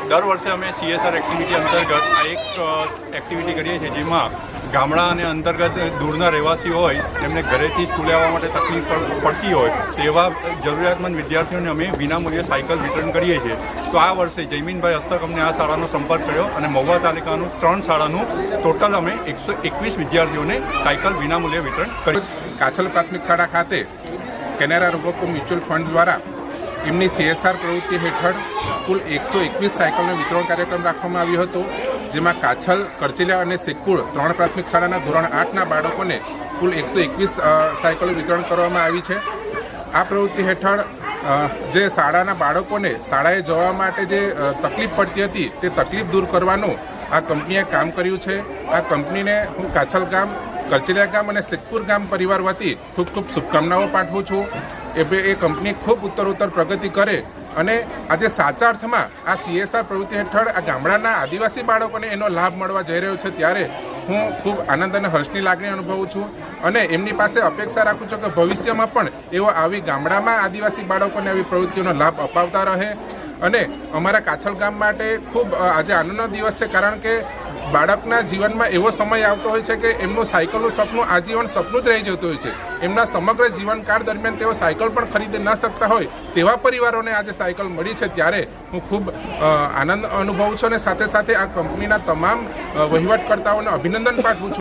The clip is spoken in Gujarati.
દર વર્ષે અમે CSR એક્ટિવિટી અંતર્ગત આ એક એક્ટિવિટી કરીએ છીએ, જેમાં ગામડા અને અંતર્ગત દૂરના રહેવાસીઓ હોય તેમને ઘરેથી સ્કૂલે આવવા માટે તકલીફ પડતી હોય તેવા જરૂરિયાતમંદ વિદ્યાર્થીઓને અમે વિનામૂલ્યે સાયકલ વિતરણ કરીએ છીએ. તો આ વર્ષે જયમીનભાઈ હસ્તક અમને આ શાળાનો સંપર્ક કર્યો અને મહુવા તાલુકાનું 3 શાળાનું ટોટલ અમે 121 વિદ્યાર્થીઓને સાયકલ વિનામૂલ્યે વિતરણ કર્યું. કાછલ પ્રાથમિક શાળા ખાતે કેનેરા રોબોકો મ્યુચ્યુઅલ ફંડ દ્વારા એમની CSR પ્રવૃત્તિ હેઠળ કુલ 121 સાયકલનો વિતરણ કાર્યક્રમ રાખવામાં આવ્યો હતો, જેમાં કાછલ, કરચીલા અને સિક્કુર 3 પ્રાથમિક શાળાના ધોરણ 8ના બાળકોને કુલ 121 સાયકલો વિતરણ કરવામાં આવી છે. આ પ્રવૃત્તિ હેઠળ જે શાળાના બાળકોને શાળાએ જવા માટે જે તકલીફ પડતી હતી તે તકલીફ દૂર કરવાનું આ કંપનીએ કામ કર્યું છે. આ કંપનીને હું કાછલ ગામ, કરચીલા ગામ અને સિક્કુર ગામ પરિવાર વતી ખૂબ ખૂબ શુભકામનાઓ પાઠવું છું. એ કંપની ખૂબ ઉત્તરોત્તર પ્રગતિ કરે અને આજે સાચા અર્થમાં આ CSR પ્રવૃત્તિ હેઠળ આ ગામડાના આદિવાસી બાળકોને એનો લાભ મળવા જઈ રહ્યો છે, ત્યારે હું ખૂબ આનંદ અને હર્ષની લાગણી અનુભવું છું અને એમની પાસે અપેક્ષા રાખું છું કે ભવિષ્યમાં પણ એવો આવી ગામડામાં આદિવાસી બાળકોને આવી પ્રવૃત્તિઓનો લાભ અપાવતા રહે. અને અમારા કાછલ ગામ માટે ખૂબ આજે આનંદનો દિવસ છે, કારણ કે બાળકના જીવનમાં એવો સમય આવતો હોય છે કે એમનું સાયકલનું સપનું આજીવન સપનું જ રહી જતું હોય છે. એમના સમગ્ર જીવનકાળ દરમિયાન તેઓ સાયકલ પણ ખરીદી ન શકતા હોય તેવા પરિવારોને આજે સાયકલ મળી છે, ત્યારે હું ખૂબ આનંદ અનુભવું છું અને સાથે સાથે આ કંપનીના તમામ વહીવટકર્તાઓને અભિનંદન પાઠવું છું.